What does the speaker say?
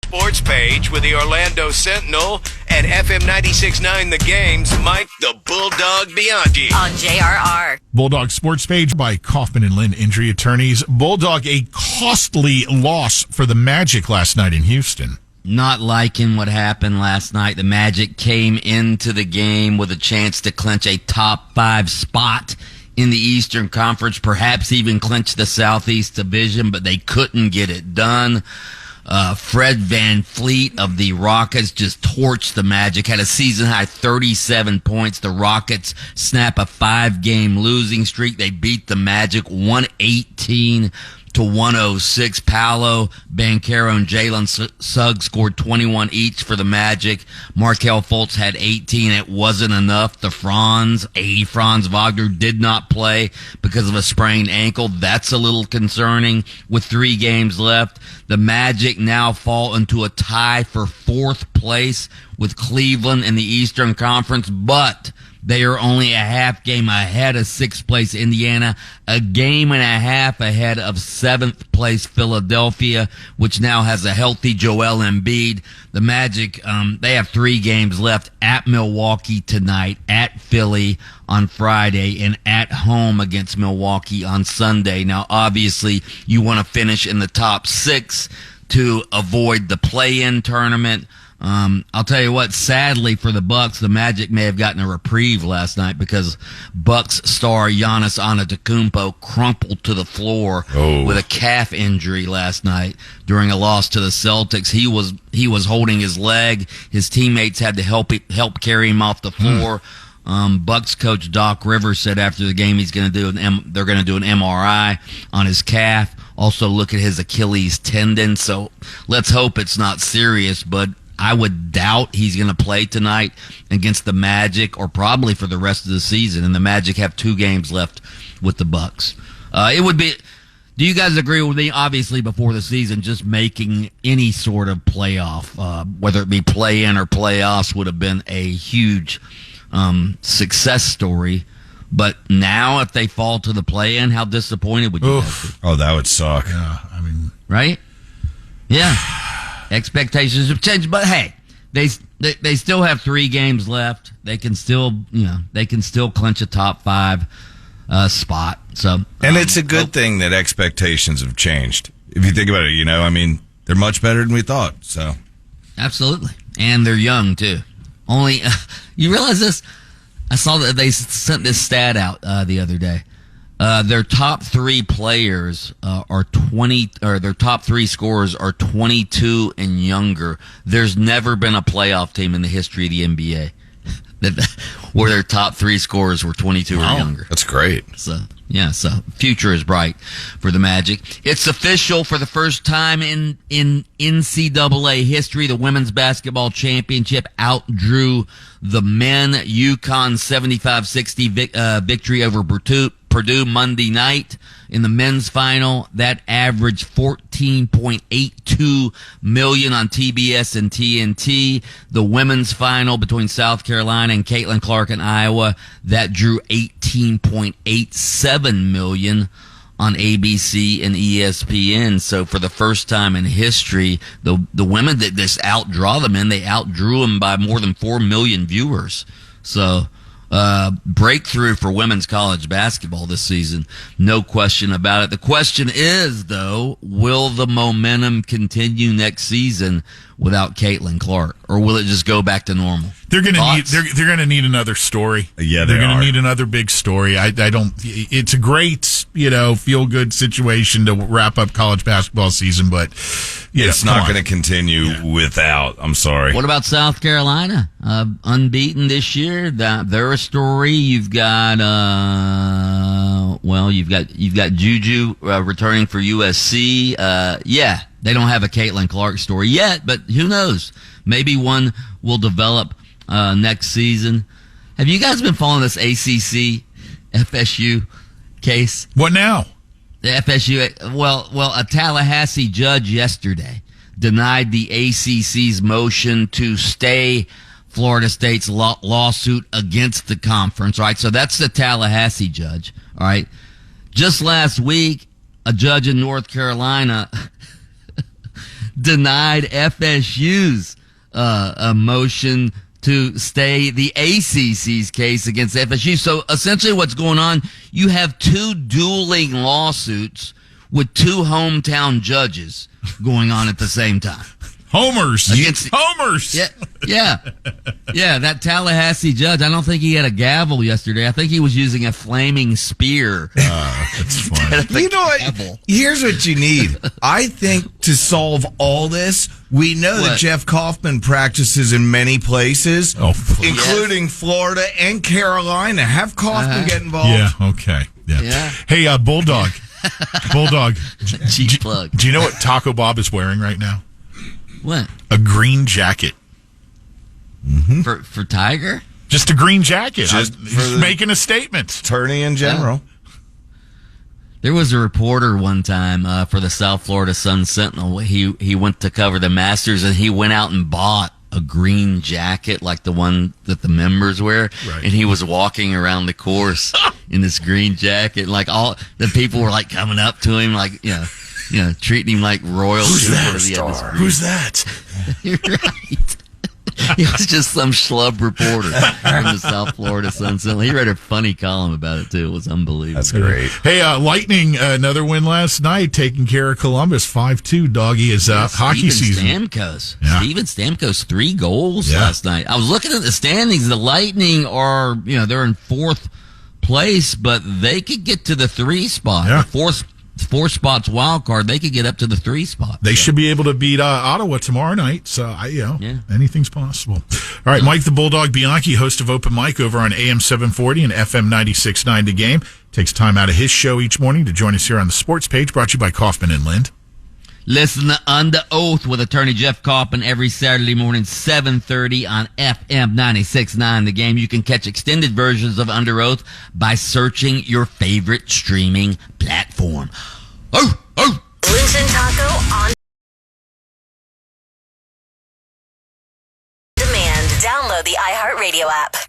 Sports page with the Orlando Sentinel and FM 96.9 The Game's Mike the Bulldog Bianchi. On JRR. Bulldog Sports page by Kaufman and Lynn Injury Attorneys. Bulldog, a costly loss for the Magic last night in Houston. Not liking what happened last night. The Magic came into the game with a chance to clinch a top 5 spot in the Eastern Conference, perhaps even clinch the Southeast Division, but they couldn't get it done. Fred VanVleet of the Rockets just torched the Magic, had a season-high 37 points. The Rockets snap a 5-game losing streak. They beat the Magic 118-106. Paolo Banchero and Jalen Suggs scored 21 each for the Magic. Markelle Fultz had 18. It wasn't enough. Franz Wagner did not play because of a sprained ankle. That's a little concerning with 3 games left. The Magic now fall into a tie for 4th place with Cleveland in the Eastern Conference, but they are only a half game ahead of 6th place Indiana, a game and a half ahead of 7th place Philadelphia, which now has a healthy Joel Embiid. The Magic, they have 3 games left: at Milwaukee tonight, at Philly on Friday, and at home against Milwaukee on Sunday. Now, obviously, you want to finish in the top 6 to avoid the play-in tournament. I'll tell you what, sadly for the Bucks, the Magic may have gotten a reprieve last night because Bucks star Giannis Antetokounmpo crumpled to the floor with a calf injury last night during a loss to the Celtics. He was holding his leg. His teammates had to help carry him off the floor. Bucks coach Doc Rivers said after the game they're going to do an MRI on his calf. Also look at his Achilles tendon. So let's hope it's not serious, but I would doubt he's going to play tonight against the Magic or probably for the rest of the season. And the Magic have 2 games left with the Bucks. It would be. Do you guys agree with me? Obviously, before the season, just making any sort of playoff, whether it be play-in or playoffs, would have been a huge success story. But now, if they fall to the play-in, how disappointed would you guys be? Oh, that would suck. Yeah, right? Yeah. Expectations have changed, but hey, they still have 3 games left. They can still clinch a top 5 spot. So, and it's a good thing that expectations have changed. If you think about it, they're much better than we thought. So, absolutely, and they're young too. Only you realize this? I saw that they sent this stat out the other day. Their top 3 players are 20, or their top 3 scorers are 22 and younger. There's never been a playoff team in the history of the NBA where their top 3 scorers were 22 or younger. That's great. So future is bright for the Magic. It's official for the first time in NCAA history. The women's basketball championship outdrew the men. UConn 75-60 victory over Purdue Monday night in the men's final. That averaged 14.82 million on TBS and TNT. The women's final between South Carolina and Caitlin Clark in Iowa, that drew 18.87 million on ABC and ESPN. So for the first time in history, the women that this outdraw the men, they outdrew them by more than 4 million viewers. So breakthrough for women's college basketball this season, no question about it. The question is, though, will the momentum continue next season without Caitlin Clark, or will it just go back to normal? They're going to need another story. Yeah, they're going to need another big story. I don't. It's a great feel good situation to wrap up college basketball season, but it's not going to continue without. I'm sorry. What about South Carolina? Unbeaten this year. They're a story. You've got you've got Juju returning for USC. They don't have a Caitlin Clark story yet, but who knows? Maybe one will develop next season. Have you guys been following this ACC FSU case? What now? The FSU, a Tallahassee judge yesterday denied the ACC's motion to stay Florida State's lawsuit against the conference, right? So that's the Tallahassee judge, all right? Just last week, a judge in North Carolina denied FSU's a motion to stay the ACC's case against FSU. So essentially what's going on, you have two dueling lawsuits with two hometown judges going on at the same time. Homers. Homers. Yeah. That Tallahassee judge, I don't think he had a gavel yesterday. I think he was using a flaming spear. That's fun. You know what? Here's what you need. I think to solve all this, we know that Jeff Kaufman practices in many places, including Florida and Carolina. Have Kaufman get involved. Yeah, okay. Yeah. Hey, Bulldog. Bulldog. Cheap plug. Do you know what Taco Bob is wearing right now? What? A green jacket. Mm-hmm. For Tiger? Just a green jacket. Just He's making a statement. Attorney in general. There was a reporter one time for the South Florida Sun Sentinel. He went to cover the Masters, and he went out and bought a green jacket like the one that the members wear. Right. And he was walking around the course in this green jacket. Like all the people were like coming up to him, like, treating him like royalty. Who's that? Who's that? You're right. He was just some schlub reporter from the South Florida Sun Sentinel. He read a funny column about it, too. It was unbelievable. That's great. Hey, Lightning, another win last night, taking care of Columbus, 5-2. Doggy is hockey season. Steven Stamkos, 3 goals last night. I was looking at the standings. The Lightning are, they're in 4th place, but they could get to the 3 spot. Yeah. The 4 spots wild card, they could get up to the 3 spot. They should be able to beat Ottawa tomorrow night. So, anything's possible. All right, Mike the Bulldog Bianchi, host of Open Mic over on AM 740 and FM 96.9 The Game, takes time out of his show each morning to join us here on the sports page, brought to you by Kaufman and Lind. Listen to Under Oath with attorney Jeff Kaufman every Saturday morning, 7:30 on FM 96.9 The Game. You can catch extended versions of Under Oath by searching your favorite streaming platform. Loose and Taco on demand. Download the iHeartRadio app.